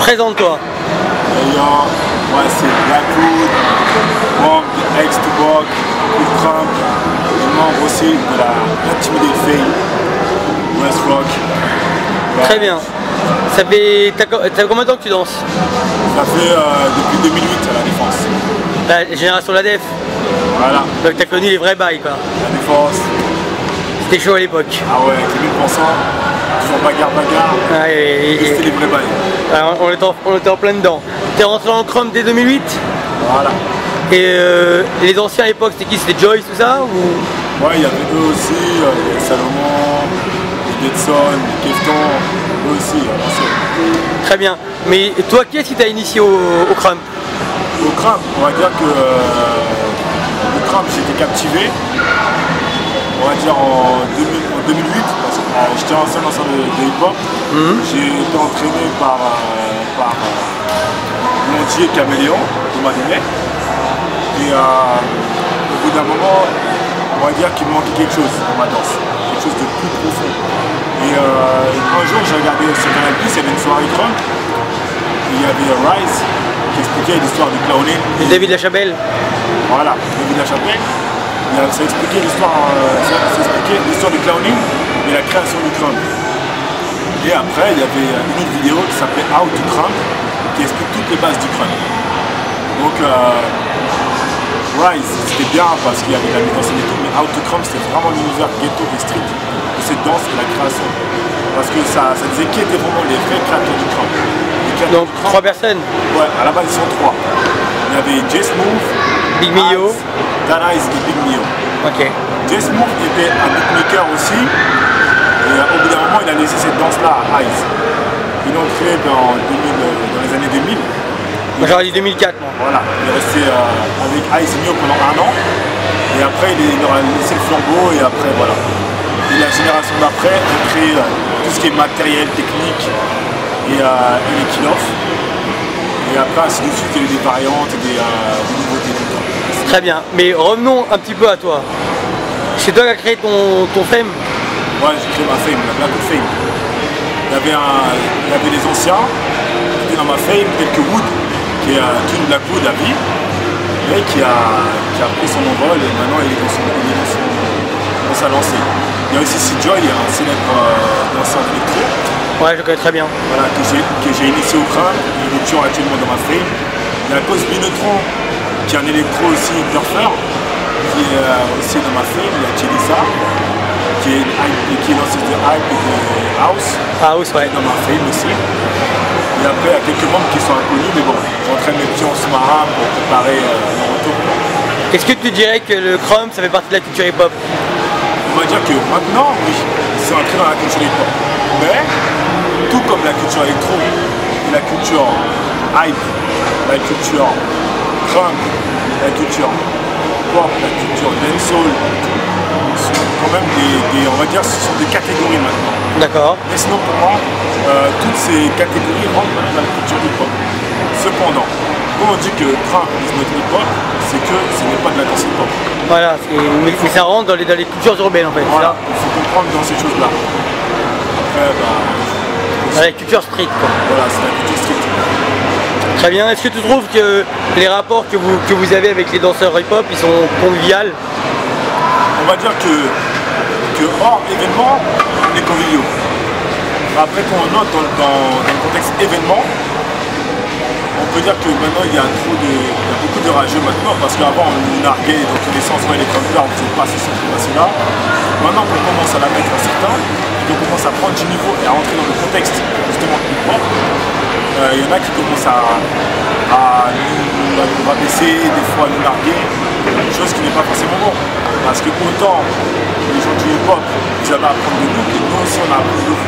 Présente-toi. Moi c'est Blackwood, membre de X2Bog, Cool Crump, et membre aussi de la Intimidate Fame, West Rock. Très bien. Ça fait... T'as combien de temps que tu danses? Ça fait depuis 2008 à la Défense. La génération de la Def. Voilà. Donc t'as connu les vrais bails quoi. La Défense. C'était chaud à l'époque. Ah ouais, avec les 1000%, toujours bagarre. Ah, et c'était les vrais bails. Alors, on était en plein dedans. T'es rentré dans le Crump dès 2008? Voilà. Et les anciens à l'époque, c'était qui? C'était Joyce, tout ça ou... Ouais, il y avait eux aussi, les Salomon, les Getson, les Kefton, eux aussi, l'ancien. Très bien. Mais toi, qui est-ce qui t'a initié au Crump? Au Crump, on va dire que au Crump, j'ai été captivé, on va dire en 2008, parce que j'étais ancien danseur de hip-hop. J'ai été entraîné par Montier Caméléon, de Madinais. Et au bout d'un moment, on va dire qu'il me manquait quelque chose dans ma danse, quelque chose de plus profond. Et un jour, j'ai regardé sur Canal+, il y avait une soirée Crump, et il y avait Rise qui expliquait l'histoire du clowning. Et David Lachabelle. Voilà, David Lachabelle. Ça expliquait l'histoire du clowning et la création du Crump. Et après, il y avait une autre vidéo qui s'appelait How to Crump, qui explique toutes les bases du Crump. Donc, Rise, c'était bien parce qu'il y avait de la mise en scène et tout, mais How to Crump, c'était vraiment l'univers ghetto et street de cette danse et la création. Parce que ça disait qui étaient vraiment les vrais créateurs du Crump. Donc, 3 personnes? Ouais, à la base, ils sont 3. Il y avait Jay Smooth, Big Mio, Dan Ice et Big Mio. Ok. Jay Smooth était un beatmaker aussi, et au bout d'un moment, il a laissé cette danse-là à Ice. Ils l'ont créé dans les années 2000. Moi j'aurais dit 2004 moi. Voilà, il est resté avec Ice et Mio pendant 1 an, et après il leur a laissé le flambeau, et après voilà. Et la génération d'après a créé tout ce qui est matériel, technique, et les kill-offs. Et après, ainsi de suite, il y a eu des variantes et des nouveautés. Très bien, mais revenons un petit peu à toi. C'est toi qui as créé ton fame? Ouais, j'ai créé ma fame, la Blackwood Fame. Il y avait les anciens qui étaient dans ma fame, tels que Wood, qui est King Blackwood à vie, mais qui a pris son envol et maintenant il est dans sa lancée. Il y a aussi C-Joy, un célèbre danseur d'électro. Ouais, je le connais très bien. Voilà, que j'ai initié au Crump, il est toujours actuellement dans ma fame. Il y a Cosby Neutron, qui est un électro aussi, Durfer, qui est aussi dans ma fame. Il y a Chelissa, qui est danseuse de hype et de house. House, ouais. Dans ma fame aussi. Et après, il y a quelques membres qui sont inconnus, mais bon, j'entraîne mes petits en sous-marin pour préparer mon retour. Est-ce que tu dirais que le Crump, ça fait partie de la culture hip-hop? On va dire que maintenant, oui, c'est entré dans la culture hip-hop. Mais, tout comme la culture électro, la culture hype, la culture crump, la culture pop, la culture dancehall, sont quand même on va dire, ce sont des catégories maintenant. D'accord. Mais sinon pour moi, toutes ces catégories rentrent dans la culture hip-hop. Cependant, quand on dit que crump is not hip-hop, c'est que ce n'est pas de la danse hip-hop. Voilà, mais ça rentre dans les cultures urbaines en fait. Voilà, il faut comprendre dans ces choses-là. Après, dans la culture street quoi. Voilà, c'est la culture street. Très bien, est-ce que tu trouves que les rapports que vous avez avec les danseurs hip-hop, ils sont conviviaux? On va dire que hors événement, on est conviviaux. Après, quand on note dans le contexte événement, on peut dire que maintenant il y a beaucoup de rageux maintenant, parce qu'avant on narguait dans tous les sens, ouais, les crumpers, on ne faisait pas ce là. Maintenant qu'on commence à la mettre à certains, et qu'on commence à prendre du niveau et à rentrer dans le contexte justement hip-hop, il y en a qui commencent à nous rabaisser, des fois à nous narguer, chose qui n'est pas forcément bon. Parce que autant les gens du hip-hop, ils avaient à apprendre de nous, et nous aussi on a appris de vous.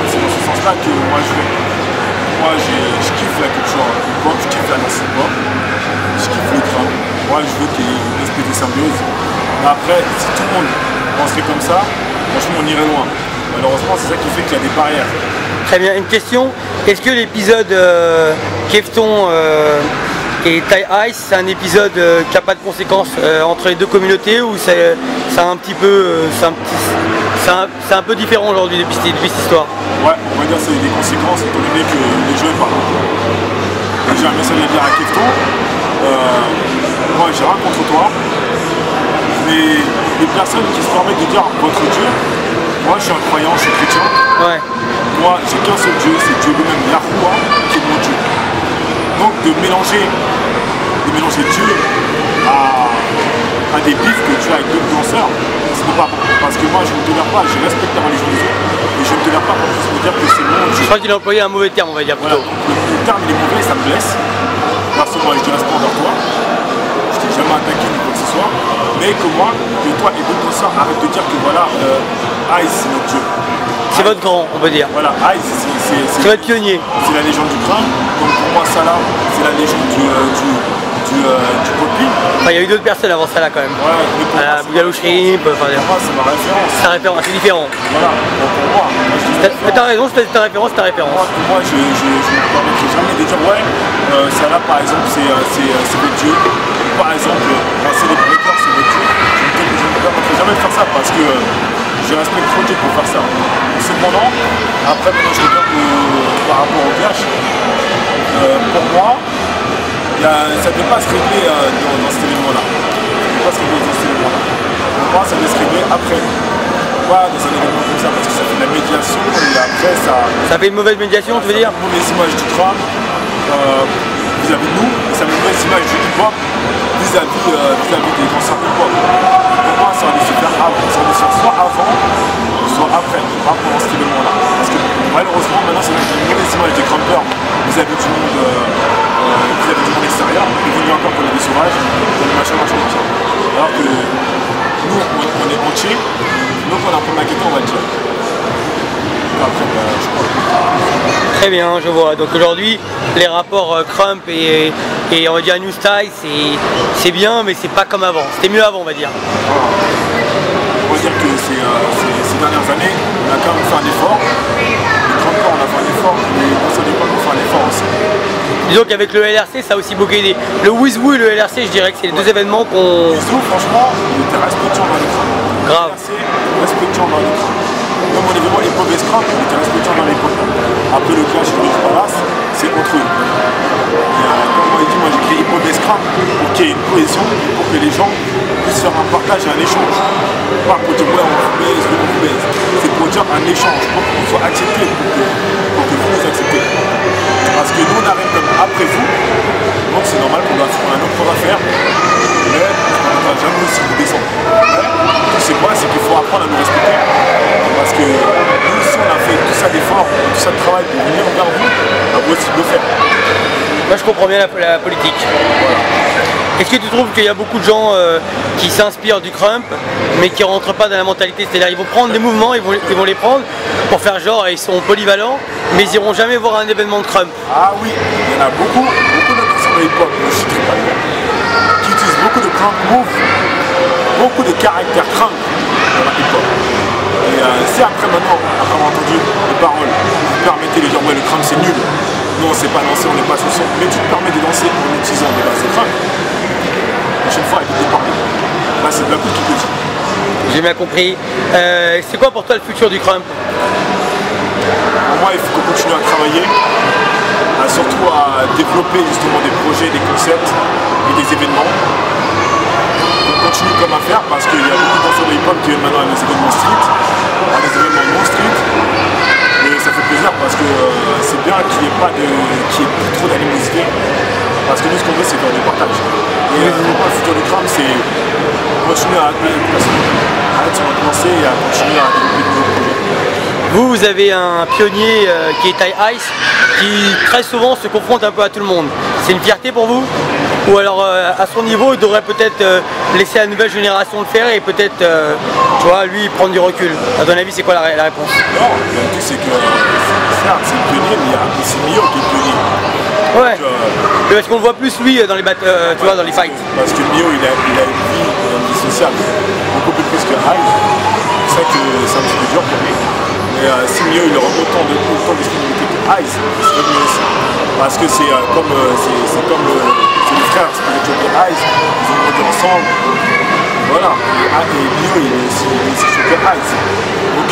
C'est dans ce sens-là que moi je vais. Moi je kiffe la culture hip-hop, je kiffe la danse hip-hop, je kiffe le crump. Moi je veux qu'il y ait une espèce de symbiose. Mais après, si tout le monde penserait comme ça, franchement on irait loin. Malheureusement c'est ça qui fait qu'il y a des barrières. Très bien, une question. Est-ce que l'épisode Kefton et Thai Ice, c'est un épisode qui n'a pas de conséquences entre les deux communautés, ou c'est un petit peu c'est un peu différent aujourd'hui depuis cette histoire? Ouais, on va dire que c'est des conséquences étant donné que les jeux par j'ai un message à dire à Kefton. Moi, j'ai rien contre toi. Mais les personnes qui se permettent de dire votre Dieu, moi je suis un croyant, je suis chrétien. Ouais. Moi j'ai qu'un seul Dieu, c'est Dieu lui-même, Yahuwah, qui est mon Dieu. Donc de mélanger Dieu à des bifs que tu as avec d'autres danseurs, ce n'est pas bon. Parce que moi je ne tolère pas, je respecte la religion des autres, et je ne tolère pas qu'on puisse me dire que c'est mon Dieu. Je crois qu'il a employé un mauvais terme, on va dire plutôt. Voilà, le terme il est mauvais, ça me blesse. Parce que moi je dis respect envers toi. Je t'ai jamais attaqué ni quoi que ce soit, mais que moi, que toi et d'autres danseurs arrêtent de dire que voilà, Ice c'est notre Dieu. C'est votre grand, on peut dire. Voilà, Ice c'est votre pionnier. C'est la légende du crâne, comme pour moi Salah, c'est la légende du poppy. Enfin, il y a eu d'autres personnes avant ça là quand même. Ouais, mais pour moi, Bougalou Shrimp, enfin, pour moi c'est ma référence. C'est ta référence, c'est différent. Voilà, donc pour moi t'as raison, c'est ta référence, c'est ta référence. Moi je ne me permettrai jamais de dire ouais, Salah par exemple c'est votre Dieu. Par exemple, lancer les breakers c'est votre Dieu. Je ne me permettrai jamais de faire ça parce que je respecte trop Dieu pour faire ça. Cependant, après maintenant je regarde par rapport au clash, pour moi, ça ne peut pas se régler dans cet événement-là. Pour moi, ça doit se régler après. Pas dans un événement comme ça parce que ça fait de la médiation et après ça... Ça fait une mauvaise médiation, tu veux dire? Une mauvaise image du crâne vis-à-vis de nous, et ça fait une mauvaise image du hip-hop vis-à-vis des danseurs hip-hop. Pour moi, ça aurait dû se faire avant. Ça aurait dû se faire soit avant, soit après, pas pendant cet événement-là. Parce que malheureusement, maintenant, c'est une mauvaise image des crampeurs vis-à-vis du monde extérieur. Il vaut mieux encore qu'on ait des sauvages, qu'on ait machin comme ça. Alors que nous, on est entiers, donc on a un peu maquetté, on va le dire. Après, je crois. Très bien, je vois. Donc aujourd'hui, les rapports Crump et on va dire New Style, c'est bien, mais c'est pas comme avant. C'était mieux avant, on va dire. On va dire que ces dernières années, on a quand même fait un effort. Les Crampers, on a fait un effort, mais dans ce départ, on fait un effort aussi. Disons qu'avec le LRC, ça a aussi beaucoup aidé. Le Wizwoo et le LRC, je dirais que c'est les deux événements qu'on... Wizwoo, franchement, il était respectueux dans les crânes. Grave. Le LRC, respectueux dans les crânes. Même mon événement hip-hop et scrap, il était respectueux dans les hip-hop. Après le clash de Rouge Palace, c'est contre eux. Comme moi, moi j'ai créé hip-hop et scrap pour qu'il y ait une cohésion, pour que les gens puissent faire un partage et un échange. Pas pour dire ouais on vous baise, on vous baise. C'est pour dire un échange, pour qu'on soit accepté, pour que vous nous acceptez. Parce que nous on arrive comme après vous, donc c'est normal qu'on a un autre qu'on va faire, mais on ne va jamais aussi vous descendre. Mais c'est quoi? C'est qu'il faut apprendre à nous respecter. Parce que nous si on a fait tout ça d'efforts, tout ça de travail pour venir vers vous, on va aussi le faire. Moi je comprends bien la politique. Voilà. Est-ce que tu trouves qu'il y a beaucoup de gens qui s'inspirent du Crump mais qui ne rentrent pas dans la mentalité? C'est-à-dire ils vont prendre des mouvements, ils vont les prendre pour faire genre ils sont polyvalents mais ils n'iront jamais voir un événement de Crump. Ah oui, il y en a beaucoup de danseurs de hip-hop, je suis très pas bien, qui utilisent beaucoup de Crump moves, beaucoup de caractères Crump dans la hip-hop. Et si après maintenant, après avoir entendu les paroles, vous permettez de dire ouais le Crump c'est nul, non on sait pas danser, on n'est pas sur son, mais tu te permets de danser en utilisant des bases de Crump. La prochaine fois, elle peut te parler. Là, c'est de la coupe qui te dit. J'ai bien compris. C'est quoi pour toi le futur du Crump? Pour moi, il faut qu'on continue à travailler, surtout à développer justement des projets, des concepts et des événements. On continue comme à faire parce qu'il y a beaucoup de danseurs de hip-hop qui viennent maintenant à des événements street, à des événements non street. Et ça fait plaisir parce que c'est bien qu'il n'y ait pas qu'il y ait plus trop d'animosité. Parce que nous, ce qu'on veut, c'est faire du partage. Et pour moi, le futur du crâne, c'est continuer à arrêter sur notre lancée et à continuer à développer de nouveaux projets. Vous avez un pionnier qui est Ty-Ice, qui très souvent se confronte un peu à tout le monde. C'est une fierté pour vous? Ou alors à son niveau, il devrait peut-être laisser la nouvelle génération le faire et peut-être, tu vois, lui prendre du recul. À ton avis, c'est quoi la réponse? Non, la réalité c'est que certes, c'est le pionnier, mais il y a aussi Mio qui est pionnier. Ouais. Parce qu'on le voit plus lui dans les tu vois, dans les fights. Parce que Mio il a une vie sociale beaucoup plus que Hyde. C'est ça que c'est un petit peu dur pour lui. Mais si Mio il aura autant de disponibilité que Hyde, c'est mieux aussi. Parce que c'est comme c'est le frère spirituel de Hyde, ils ont grandi ensemble. Voilà. Et Mio il est aussi chaud que Hyde. Donc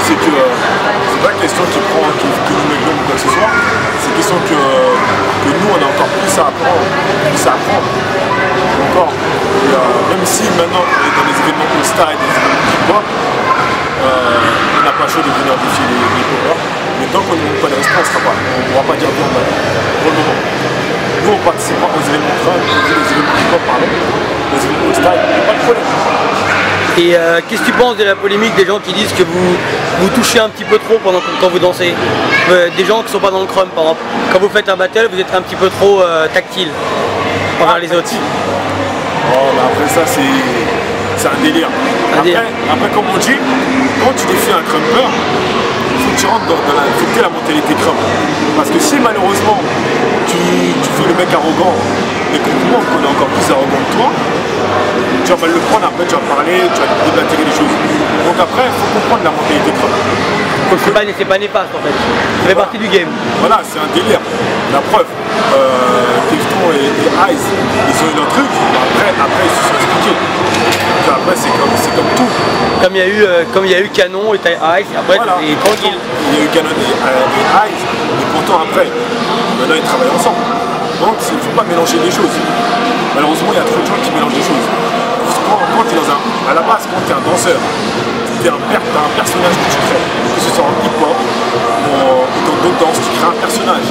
c'est que c'est pas question qu'il nous met ou quoi que ce soit, c'est question que nous nous, on a encore plus à apprendre. Encore. Et, même si maintenant, on est dans des événements all-star et des événements hip-hop, on n'a pas le choix de venir défier les poppers. Mais tant qu'on ne manque pas de respect, on ne pourra pas dire bien pour le moment. Nous, on participe aux événements crânes, aux événements hip-hop, pardon, aux événements all-star, il n'y a pas de problème. Et qu'est-ce que tu penses de la polémique des gens qui disent que vous touchez un petit peu trop quand vous dansez? Des gens qui ne sont pas dans le crump par exemple. Quand vous faites un battle, vous êtes un petit peu trop tactile envers les autres. Oh, bah après ça c'est un délire. Après comme on dit, quand tu défies un crumper, il faut que tu rentres faut que tu aies la mentalité crump. Parce que si malheureusement tu fais le mec arrogant et qu'on montre qu'on est encore plus arrogant que toi, tu vas le prendre, après tu vas parler, tu vas déblatérer les choses. Donc après, il faut comprendre la mentalité crump. C'est pas néfaste en fait, ça fait partie du game. Voilà, c'est un délire. La preuve, Kefton et Ice, ils ont eu leur truc, après ils se sont expliqués. Après c'est comme tout. Comme il y a eu Canon et Ice, après voilà. C'est tranquille. Il y a eu Canon et Ice, et pourtant après, maintenant ils travaillent ensemble. Donc il ne faut pas mélanger les choses. Malheureusement, il y a trop de gens qui mélangent les choses. Quand tu es à la base, quand tu es un danseur, tu as un personnage que tu crées, que ce soit en hip-hop ou dans d'autres danses, tu crées un personnage.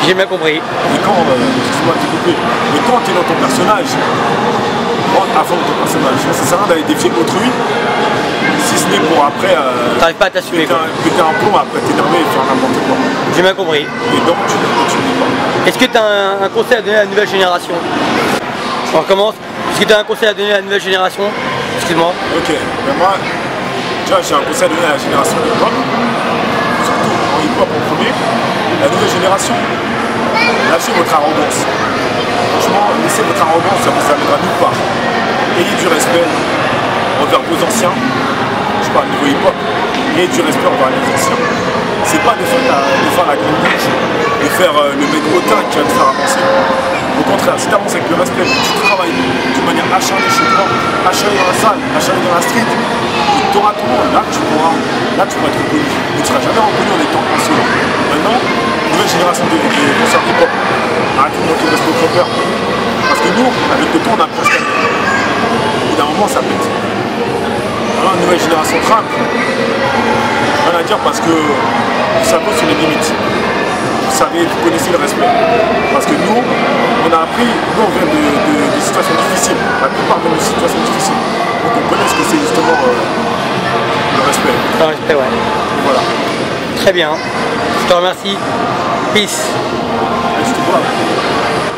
J'ai bien compris. Et quand, excuse-moi de te couper, mais quand tu es dans ton personnage, à fond de ton personnage, ça sert à rien d'aller défier autrui, si ce n'est pour après. T'arrives pas à t'assumer. Péter un plomb, après t'énerver et faire n'importe quoi. J'ai bien compris. Et donc tu ne dis pas. Est-ce que tu as un conseil à donner à la nouvelle génération? On recommence. Est-ce que tu as un conseil à donner à la nouvelle génération? Excuse-moi. Ok, ben moi, déjà j'ai un conseil à donner à la génération hip-hop, surtout en hip-hop en premier. La nouvelle génération, lâchez votre arrogance. Franchement, laissez votre arrogance, ça vous amènera nulle part. Ayez du respect envers vos anciens, je parle niveau hip-hop, ayez du respect envers les anciens. C'est pas de faire la grande bouche, de faire le mec hautain qui va te faire avancer. Au contraire, si tu avances avec le respect, tu travailles de manière acharnée chez toi, acharnée dans la salle, acharnée dans la street, tu auras ton nom, là tu pourras être reconnu. Tu ne seras jamais reconnu en étant insolent. Maintenant, nouvelle génération de danseurs hip-hop, arrêtez de manquer de respect aux croppers. Parce que nous, avec le temps, on a presque à au bout d'un moment, ça pète. Alors, une nouvelle génération trap, rien à dire parce que vous savez sur les limites. Vous connaissez le respect. Parce que nous, on a appris, nous on vient de situations difficiles. La plupart viennent de situations difficiles. Donc on connaît ce que c'est justement le respect. Le respect, ouais. Voilà. Très bien. Je te remercie. Peace. Et je te vois.